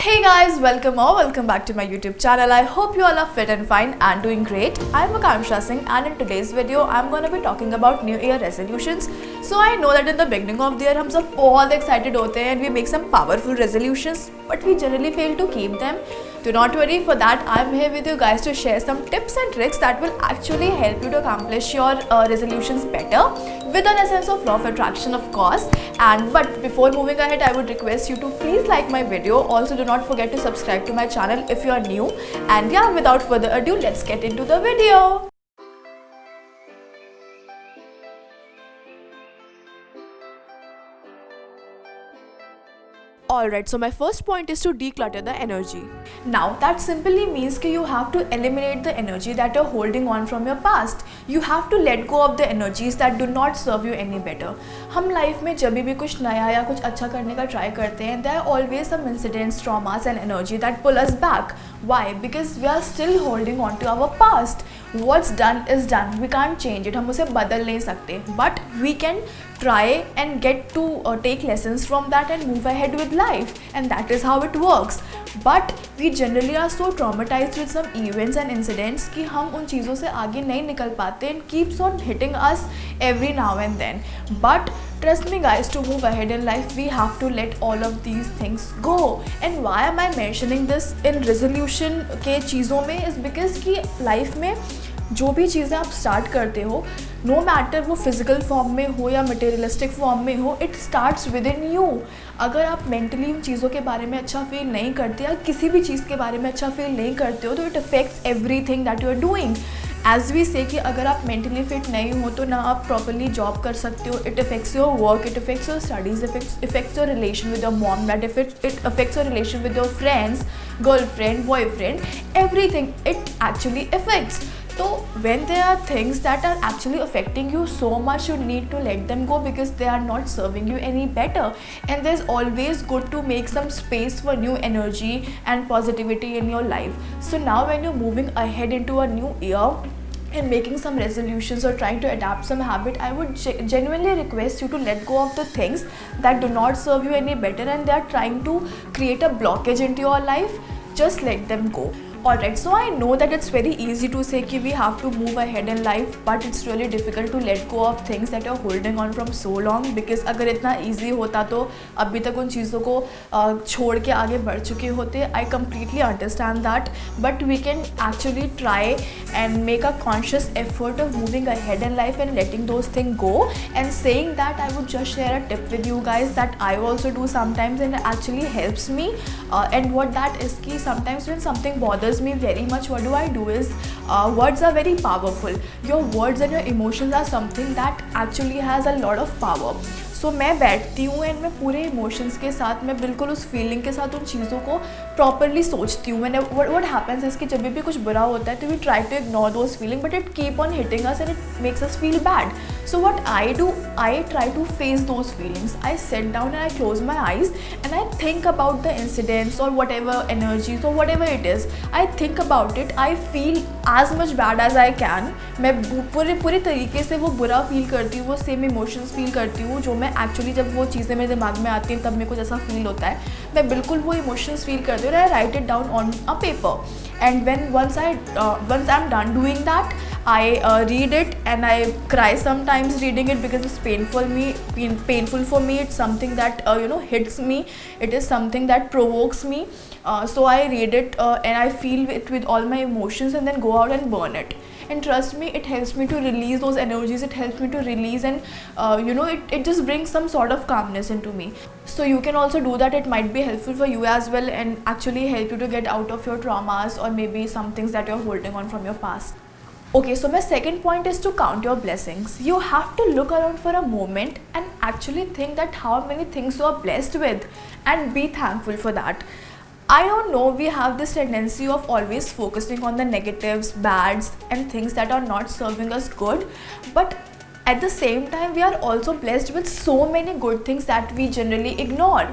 Hey guys, welcome back to my YouTube channel. I hope you all are fit and fine and doing great. I'm Akanksha Singh and in today's video I'm going to be talking about New Year resolutions. So I know that in the beginning of the year हम सब बहुत excited होते हैं and we make some powerful resolutions but we generally fail to keep them. Do not worry, for that I'm here with you guys to share some tips and tricks that will actually help you to accomplish your resolutions better with an essence of law of attraction, of course. But before moving ahead, I would request you to please like my video. Also, do not forget to subscribe to my channel if you are new. And yeah, without further ado, let's get into the video. Alright, so my first point is to declutter the energy. Now that simply means that you have to eliminate the energy that you're holding on from your past. You have to let go of the energies that do not serve you any better. हम life में जब भी कुछ नया या कुछ अच्छा करने का ट्राई करते हैं, there are always some incidents, traumas and energy that pull us back. Why? Because we are still holding on to our past. What's done is done. We can't change it. हम उसे बदल नहीं सकते. But we can try and get to take lessons from that and move ahead with life, and that is how it works. But we generally are so traumatized with some events and incidents कि हम उन चीज़ों से आगे नहीं निकल पाते and keeps on hitting us every now and then. But trust me guys, to move ahead in life we have to let all of these things go. And why am I mentioning this in resolution के चीज़ों में is because कि life में जो भी चीज़ें आप start करते हो, नो मैटर वो फिजिकल फॉर्म में हो या मटेरियलिस्टिक फॉर्म में हो, it starts with in you. अगर आप मेंटली उन चीज़ों के बारे में अच्छा फील नहीं करते या किसी भी चीज़ के बारे में अच्छा फील नहीं करते हो तो it affects everything that you are doing. As we say कि अगर आप मेंटली फिट नहीं हो तो ना आप प्रॉपरली जॉब कर सकते हो. It affects your work, it affects your studies, effects your relation with your mom, that it affects your relation with your friends, girlfriend, boyfriend, everything it actually affects. So when there are things that are actually affecting you so much, you need to let them go because they are not serving you any better. And there's always good to make some space for new energy and positivity in your life. So now when you're moving ahead into a new year and making some resolutions or trying to adapt some habit, I would genuinely request you to let go of the things that do not serve you any better and they are trying to create a blockage into your life. Just let them go. Alright, so I know that it's very easy to say कि we have to move ahead in life, but it's really difficult to let go of things that you're holding on from so long. Because अगर इतना easy होता तो अभी तक उन चीज़ों को छोड़ के आगे बढ़ चुके होते. I completely understand that, but we can actually try and make a conscious effort of moving ahead in life and letting those things go. And saying that, I would just share a tip with you guys that I also do sometimes and it actually helps me. And what that is कि sometimes when something bothers me very much, what do I do is words are very powerful. Your words and your emotions are something that actually has a lot of power. So मैं बैठती हूँ and मैं पूरे emotions के साथ, मैं बिल्कुल उस फीलिंग के साथ उन चीज़ों को प्रॉपरली सोचती हूँ. मैंने what happens is कि जब भी कुछ बुरा होता है तो we try to ignore those feeling but it keep on hitting us and it makes us feel bad. So what I do, I try to face those feelings. I sit down and I close my eyes and I think about the incidents or whatever energies or whatever it is. I think about it. I feel as much bad as I can. मैं पूरे तरीके से वो बुरा feel करती हूँ, वो same emotions feel करती हूँ जो मैं एक्चुअली जब वो चीज़ें मेरे दिमाग में आती हैं तब मेरे को जैसा फील होता है. मैं बिल्कुल वो इमोशंस फील करती हूँ. I write it down on a paper. And once I'm done doing that, I read it and I cry sometimes reading it because it's painful for me. It's something that hits me. It is something that provokes me. So I read it and I feel it with all my emotions and then go out and burn it. And trust me, it helps me to release those energies. It helps me to release and it just brings some sort of calmness into me. So you can also do that. It might be helpful for you as well and actually help you to get out of your traumas or maybe some things that you're holding on from your past. Okay, so my second point is to count your blessings. You have to look around for a moment and actually think that how many things you are blessed with and be thankful for that. I don't know, we have this tendency of always focusing on the negatives, bads and things that are not serving us good, but at the same time we are also blessed with so many good things that we generally ignore.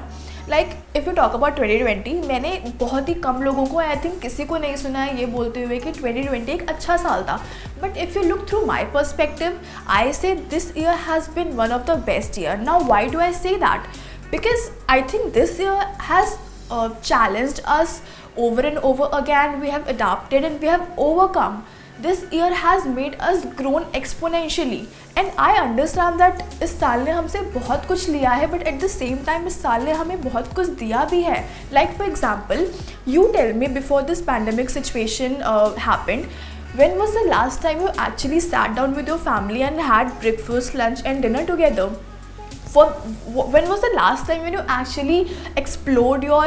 Like if you talk about 2020, मैंने बहुत ही कम लोगों को, I think किसी को नहीं सुना है ये बोलते हुए कि 2020 एक अच्छा साल था. But if you look through my perspective, I say this year has been one of the best year. Now why do I say that? Because I think this year has challenged us over and over again. We have adapted and we have overcome. This year has made us grown exponentially, and I understand that इस साल ने हमसे बहुत कुछ लिया है, but at the same time इस साल ने हमें बहुत कुछ दिया भी है. Like for example, you tell me, before this pandemic situation happened, when was the last time you actually sat down with your family and had breakfast, lunch and dinner together? When was the last time when you actually explored your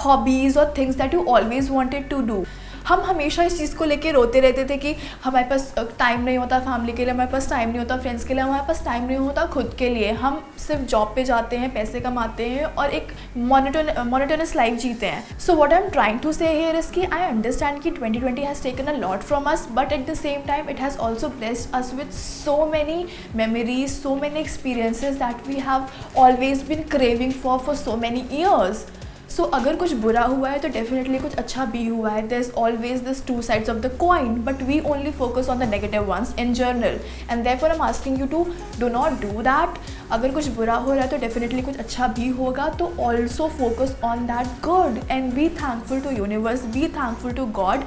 hobbies or things that you always wanted to do? हम हमेशा इस चीज़ को लेके रोते रहते थे कि हमारे पास टाइम नहीं होता फैमिली के लिए, हमारे पास टाइम नहीं होता फ्रेंड्स के लिए, हमारे पास टाइम नहीं होता खुद के लिए. हम सिर्फ जॉब पे जाते हैं, पैसे कमाते हैं और एक मोनोटोनस लाइफ जीते हैं. So what I am trying to say here is कि आई अंडरस्टैंड कि 2020 has taken a lot from us, but at the same time it has also blessed us with so many memories, so many experiences that we have always been craving for so many years. So अगर कुछ बुरा हुआ है तो definitely कुछ अच्छा भी हुआ है. There is always this two sides of the coin, but we only focus on the negative ones in general, and therefore I am asking you to do not do that. अगर कुछ बुरा हो रहा है तो डेफिनेटली कुछ अच्छा भी होगा, तो also focus on that good and be thankful to universe, be thankful to God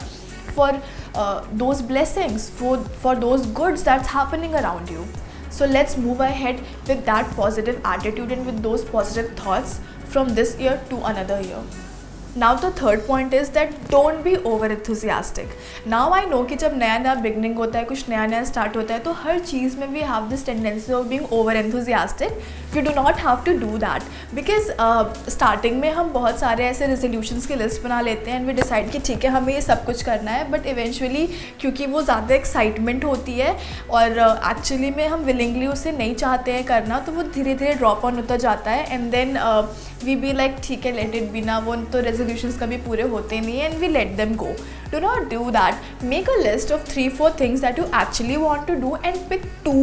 for those blessings, for those goods that's happening around you. So let's move ahead with that positive attitude and with those positive thoughts from this year to another year. Now the third point is that don't be over enthusiastic. Now I know कि जब नया नया beginning होता है, कुछ नया नया start होता है, तो हर चीज़ में we have this tendency of being over enthusiastic. You do not have to do that because starting में हम बहुत सारे ऐसे resolutions की लिस्ट बना लेते हैं and we decide कि ठीक है हमें ये सब कुछ करना है, but eventually क्योंकि वो ज़्यादा एक्साइटमेंट होती है और एक्चुअली में हम willingly उसे नहीं चाहते हैं करना, तो वो धीरे धीरे ड्रॉप ऑन होता जाता है and then we be like ठीक है let it be ना, वो तो resolutions कभी पूरे होते नहीं हैं and we let them go. Do not do that. Make a list of 3-4 things that you actually want to do and pick 2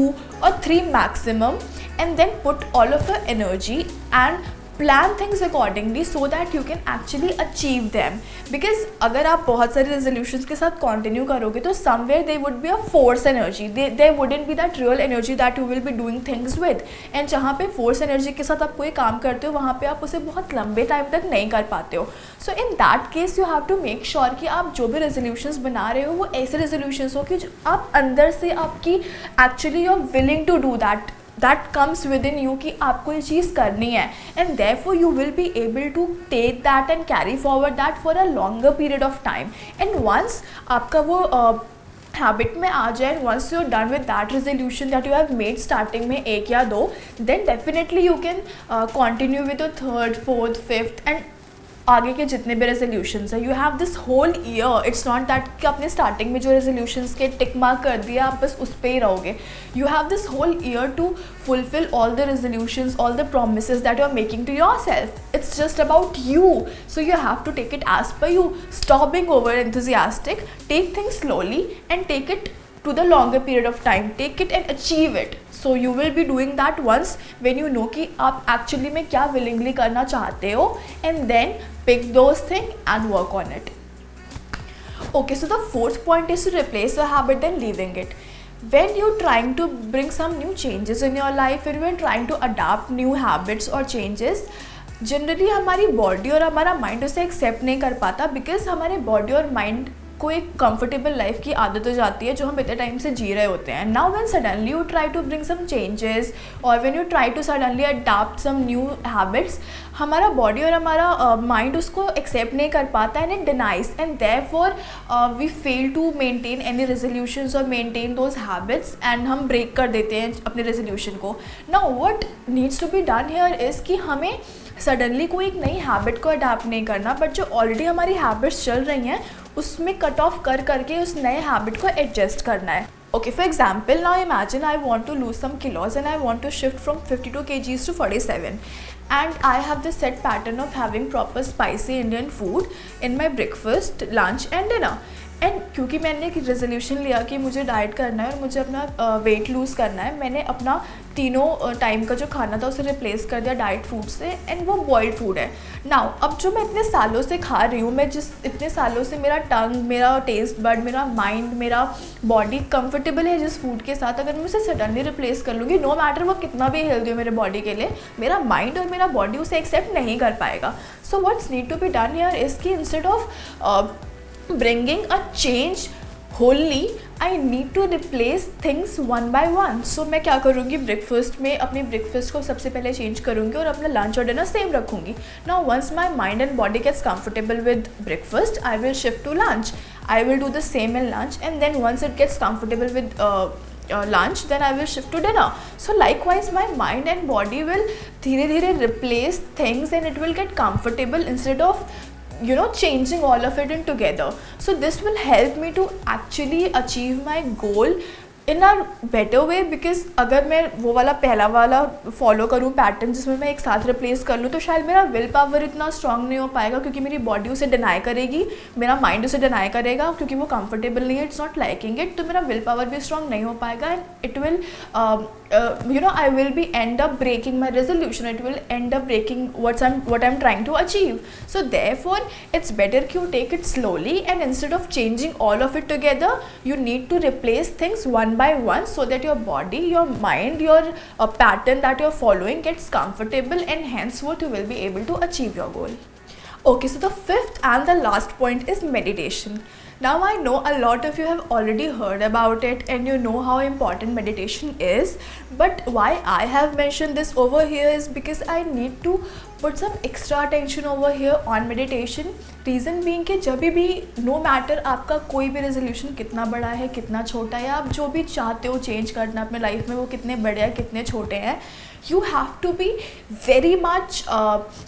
or 3 maximum, and then put all of your energy and plan things accordingly so that you can actually achieve them. Because अगर आप बहुत सारे resolutions के साथ continue करोगे तो somewhere they would be a force energy. There wouldn't be that real energy that you will be doing things with. And जहाँ पे force energy के साथ आप कोई काम करते हो वहाँ पे आप उसे बहुत लंबे टाइम तक नहीं कर पाते हो. So in that case you have to make sure कि आप जो भी resolutions बना रहे हो वो ऐसे resolutions हो कि जो आप अंदर से आपकी actually you're willing to do that comes within you कि आपको ये चीज़ करनी है, and therefore you will be able to take that and carry forward that for a longer period of time. And once आपका वो हैबिट में आ जाए, once you're done with that resolution that you have made starting में 1 या 2, then definitely you can continue with the 3rd, 4th, 5th and आगे के जितने भी रेजोल्यूशंस है. You have this whole year. It's not that कि आपने starting में जो रेजोल्यूशंस के टिक मार्क कर दिया आप बस उस पर ही रहोगे. You have this whole year to fulfill all the resolutions, all the promises that you are making to yourself. It's just about you. So you have to take it as per you. Stop being over enthusiastic. Take things slowly and take it to the longer period of time. Take it and achieve it. So you will be doing that once when you know कि आप actually में क्या willingly करना चाहते हो, and then pick those things and work on it. Okay, so the 4th point is to replace a habit than leaving it. When you're trying to bring some new changes in your life, when you're trying to adapt new habits or changes, generally हमारी body और हमारा mind उसे accept नहीं कर पाता, because हमारे body और mind को एक कंफर्टेबल लाइफ की आदत हो जाती है जो हम इतने टाइम से जी रहे होते हैं. Now when suddenly you try to bring some changes और when you try to suddenly adopt some new habits, हमारा बॉडी और हमारा माइंड उसको एक्सेप्ट नहीं कर पाता and it denies, and therefore we fail to maintain any resolutions और maintain those habits, and हम ब्रेक कर देते हैं अपने रेजोल्यूशन को. Now what needs to be done here is कि हमें सडनली कोई एक नई हैबिट को अडॉप्ट नहीं करना, बट जो ऑलरेडी हमारी हैबिट्स चल रही हैं उसमें कट ऑफ कर करके उस नए हैबिट को एडजस्ट करना है. Okay, for example, now imagine I want to lose some kilos and I want to shift from 52 kgs to 47, and I have this set pattern of having proper spicy Indian food in my breakfast, lunch and dinner. And क्योंकि मैंने एक resolution लिया कि मुझे diet करना है और मुझे अपना वेट लूज़ करना है, मैंने अपना तीनों टाइम का जो खाना था उसे रिप्लेस कर दिया डाइट फूड से, एंड वो बॉइल्ड फूड है नाउ। अब जो मैं इतने सालों से खा रही हूँ, मैं जिस इतने सालों से मेरा टंग, मेरा टेस्ट बड, मेरा माइंड, मेरा बॉडी कंफर्टेबल है जिस फूड के साथ, अगर मैं उसे सडनली रिप्लेस कर लूँगी, नो मैटर वो कितना भी हेल्दी हो मेरे बॉडी के लिए, मेरा माइंड और मेरा बॉडी उसे एक्सेप्ट नहीं कर पाएगा। So what's need to be done here is कि instead of bringing a change wholly, I need to replace things one by one. So मैं क्या करूँगी, ब्रेकफास्ट में अपनी ब्रेकफास्ट को सबसे पहले चेंज करूँगी और अपना लंच और डिनर सेम रखूँगी। Now once my mind and body gets comfortable with breakfast, I will shift to lunch. I will do the same in lunch, and then once it gets comfortable with lunch, then I will shift to dinner. So likewise my mind and body will धीरे धीरे replace things and it will get comfortable instead of changing all of it in together. So this will help me to actually achieve my goal in a better way, because अगर मैं वो वाला पहला वाला follow करूँ pattern जिसमें मैं एक साथ रिप्लेस कर लूँ, तो शायद मेरा विल पावर इतना स्ट्रांग नहीं हो पाएगा, क्योंकि मेरी बॉडी उसे डिनाई करेगी, मेरा माइंड उसे डिनाई करेगा, क्योंकि वो कंफर्टेबल नहीं है, इट्स नॉट लाइकिंग इट, तो मेरा विल पावर भी स्ट्रांग नहीं हो पाएगा, and it will I will be end up breaking my resolution, it will end up breaking what I'm trying to achieve. So therefore it's better कि you take it slowly, and instead of changing all of it together, you need to replace things one by one, so that your body, your mind, your pattern that you're following gets comfortable, and henceforth you will be able to achieve your goal. Okay, so the fifth and the last point is meditation. Now I know a lot of you have already heard about it and you know how important meditation is, but why I have mentioned this over here is because I need to put some extra attention over here on meditation. Reason being कि जब भी no matter आपका कोई भी resolution कितना बड़ा है, कितना छोटा है, आप जो भी चाहते हो चेंज करना अपने लाइफ में, वो कितने बड़े हैं, कितने छोटे हैं, you have to be very much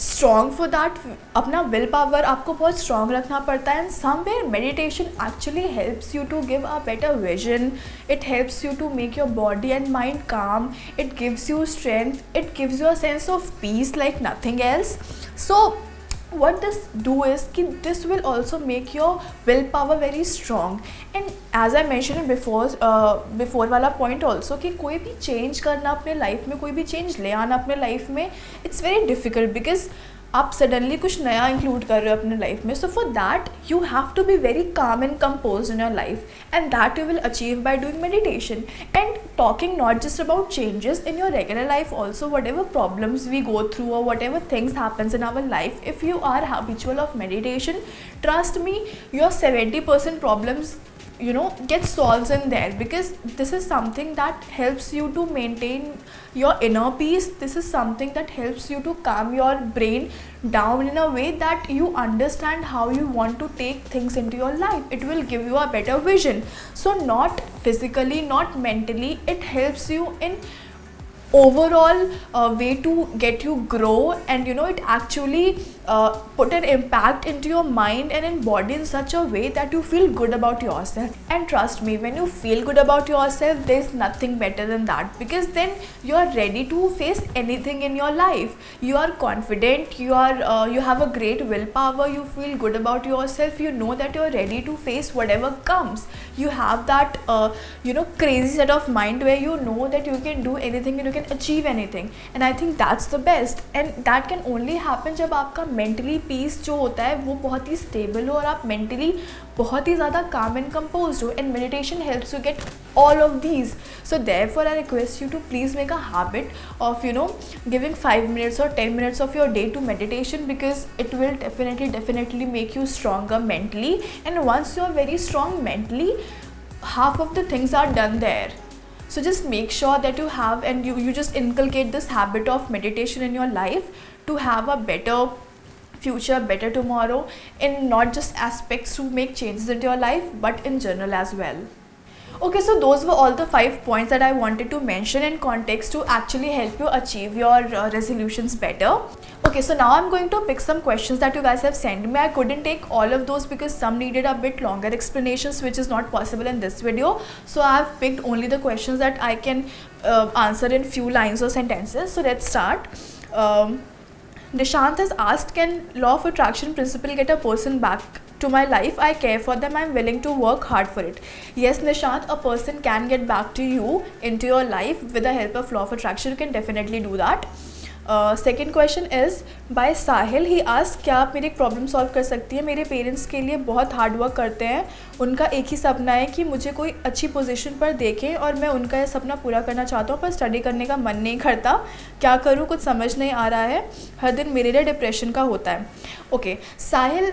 strong for that. अपना विल पावर आपको बहुत strong रखना पड़ता है, and somewhere meditation actually helps you to give a better vision. It helps you to make your body and mind calm. It gives you strength. It gives you a sense of peace like nothing else. So what this do is कि this will also make your willpower very strong. And as I mentioned before वाला point also कि कोई भी change करना अपने life में, कोई भी change ले आना अपने life में, it's very difficult because आप सडनली कुछ नया इंक्लूड कर रहे हो अपने लाइफ में. So for that you have to be very calm and compose in your life, and that you will achieve by doing meditation and talking not just about changes in your regular life also. Whatever problems we go through और whatever things happens in our life, if you are habitual of meditation, trust me, your 70% problems get solved in there, because this is something that helps you to maintain your inner peace. This is something that helps you to calm your brain down in a way that you understand how you want to take things into your life. It will give you a better vision. So not physically, not mentally, it helps you in overall way to get you grow, and it actually put an impact into your mind and in body in such a way that you feel good about yourself. And trust me, when you feel good about yourself, there's nothing better than that, because then you are ready to face anything in your life. You are confident, you have a great willpower, you feel good about yourself, you know that you're ready to face whatever comes. You have that crazy set of mind where you know that you can do anything and you can achieve anything, and I think that's the best. And that can only happen जब आपका mentally peace जो होता है वो बहुत ही stable हो और आप मेंटली बहुत ही ज़्यादा काम एंड कंपोज्ड हो, and meditation helps you get all of these. So therefore I request you to please make a habit of giving 5 minutes or 10 minutes of your day to meditation, because it will definitely make you stronger mentally, and once you are very strong mentally, half of the things are done there. So just make sure that you have, and you just inculcate this habit of meditation in your life to have a better future, better tomorrow, in not just aspects to make changes into your life, but in general as well. Okay, so those were all the 5 points that I wanted to mention in context to actually help you achieve your resolutions better. Okay, so now I'm going to pick some questions that you guys have sent me. I couldn't take all of those because some needed a bit longer explanations, which is not possible in this video. So I've picked only the questions that I can answer in few lines or sentences. So let's start. Nishant has asked, can law of attraction principle get a person back to my life? I care for them, I'm willing to work hard for it. Yes, Nishant, a person can get back to you into your life with the help of law of attraction. You can definitely do that. Second question is by Sahil. He ask, क्या आप मेरी एक problem solve कर सकती है? मेरे parents के लिए बहुत हार्ड वर्क करते हैं. उनका एक ही सपना है कि मुझे कोई अच्छी पोजीशन पर देखें और मैं उनका ये सपना पूरा करना चाहता हूँ, पर स्टडी करने का मन नहीं करता. क्या करूँ, कुछ समझ नहीं आ रहा है. हर दिन मेरे लिए डिप्रेशन का होता है. ओके साहिल,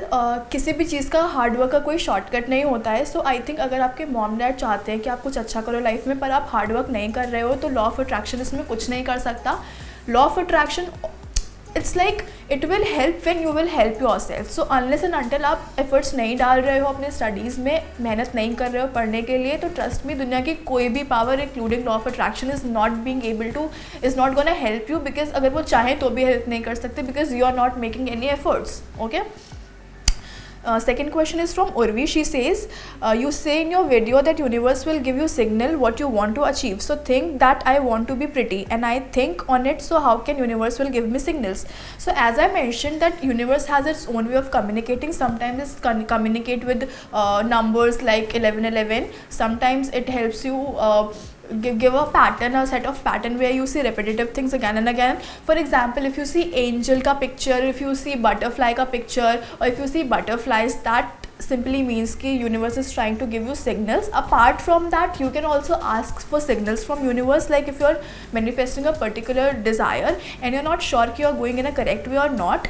किसी भी चीज़ का हार्ड वर्क का कोई शॉर्टकट नहीं होता है. सो आई थिंक अगर आपके मॉम डैड चाहते हैं कि आप कुछ अच्छा करो लाइफ में, पर आप हार्ड वर्क नहीं कर रहे हो, तो लॉ ऑफ अट्रैक्शन इसमें कुछ नहीं कर सकता. Law of attraction, it's like it will help when you will help yourself. So unless and until आप efforts नहीं डाल रहे हो अपने studies में, मेहनत नहीं कर रहे हो पढ़ने के लिए, तो trust me, दुनिया की कोई भी power including law of attraction is not gonna help you, because अगर वो चाहें तो भी help नहीं कर सकते, because you are not making any efforts. Okay. Second question is from Urvi. She says, you say in your video that universe will give you signal what you want to achieve. So think that I want to be pretty and I think on it. So how can universe will give me signals? So as I mentioned, that universe has its own way of communicating. Sometimes it communicate with numbers like 1111. Sometimes it helps you give a pattern, a set of pattern where you see repetitive things again and again. For example, if you see angel ka picture, if you see butterfly ka picture, or if you see butterflies, that simply means कि universe is trying to give you signals. Apart from that, you can also ask for signals from universe, like if you're manifesting a particular desire and you're not sure कि you're going in a correct way or not,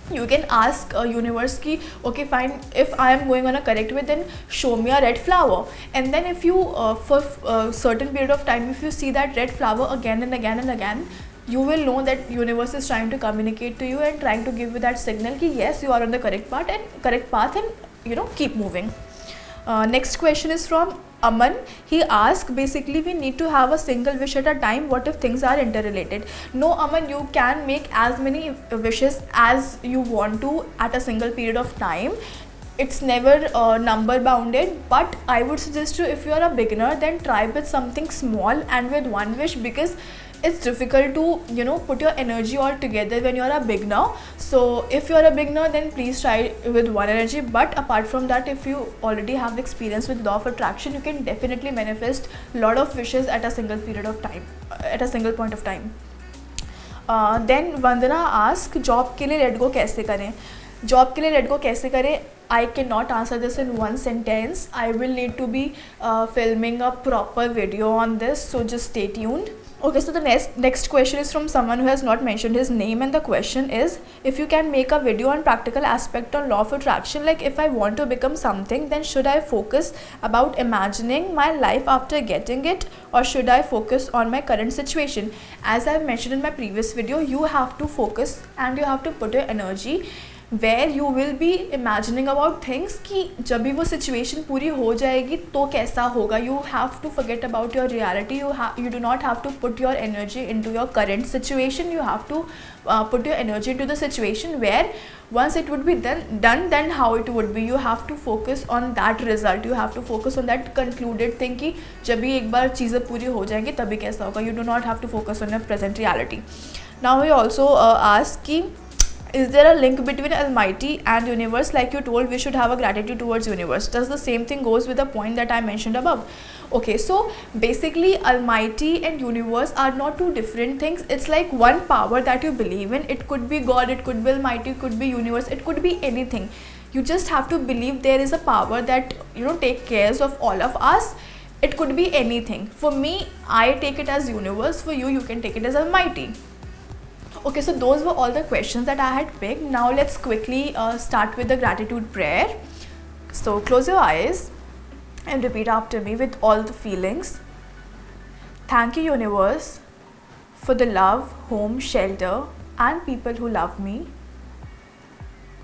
you can ask universe ki, okay fine, if I am going on a correct way, then show me a red flower. And then if you for a certain period of time, if you see that red flower again and again and again, you will know that universe is trying to communicate to you and trying to give you that signal ki yes, you are on the correct path, and keep moving. Next question is from Aman. He asked, basically we need to have a single wish at a time. What if things are interrelated? No, Aman, you can make as many wishes as you want to at a single period of time. It's never number bounded, but I would suggest you, if you are a beginner, then try with something small and with one wish, because it's difficult to put your energy all together when you are a beginner. So if you are a beginner, then please try with one energy. But apart from that, if you already have experience with law of attraction, you can definitely manifest a lot of wishes at a single period of time, at a single point of time. Then Vandana asked, job के लिए let go कैसे करें? Job के लिए let go कैसे करें? I cannot answer this in one sentence. I will need to be filming a proper video on this, so just stay tuned. Okay, so the next question is from someone who has not mentioned his name, and the question is, if you can make a video on practical aspect on law of attraction, like if I want to become something, then should I focus about imagining my life after getting it, or should I focus on my current situation? As I have mentioned in my previous video, you have to focus and you have to put your energy where you will be imagining about things कि जब भी वो situation पूरी हो जाएगी तो कैसा होगा. You have to forget about your reality. You do not have to put your energy into your current situation. You have to put your energy into the situation where once it would be done, then how it would be. You have to focus on that result. You have to focus on that concluded thing कि जब भी एक बार चीज़ें पूरी हो जाएंगी तभी कैसा होगा. You do not have to focus on your present reality. Now we also ask कि, is there a link between Almighty and universe? Like you told, we should have a gratitude towards universe. Does the same thing goes with the point that I mentioned above? Okay, so basically Almighty and universe are not two different things. It's like one power that you believe in. It could be God, it could be Almighty, it could be universe, it could be anything. You just have to believe there is a power that take cares of all of us. It could be anything. For me, I take it as universe. For you, you can take it as Almighty. Okay, so those were all the questions that I had picked. Now let's quickly start with the gratitude prayer. So close your eyes and repeat after me with all the feelings. Thank you, universe, for the love, home, shelter, and people who love me.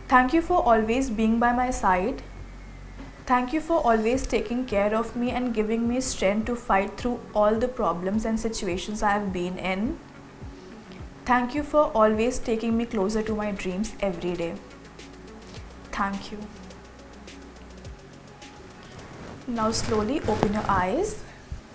Thank you for always being by my side. Thank you for always taking care of me and giving me strength to fight through all the problems and situations I have been in. Thank you for always taking me closer to my dreams every day. Thank you. Now slowly open your eyes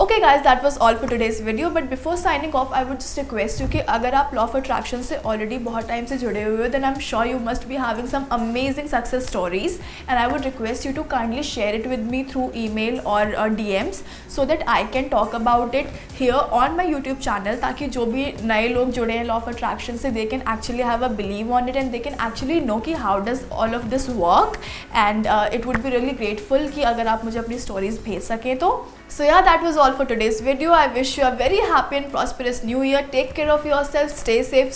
Okay guys, that was all for today's video. But before signing off, I would just request you कि अगर आप law of attraction से already बहुत time से जुड़े हुए हो, then I'm sure you must be having some amazing success stories, and I would request you to kindly share it with me through email or DMs so that I can talk about it here on my YouTube channel, ताकि जो भी नए लोग जुड़े हैं law of attraction से, they can actually have a belief on it and they can actually know कि how does all of this work, and it would be really grateful कि अगर आप मुझे अपनी stories भेज सकें तो. So yeah, that was all for today's video. I wish you a very happy and prosperous new year. Take care of yourself, stay safe,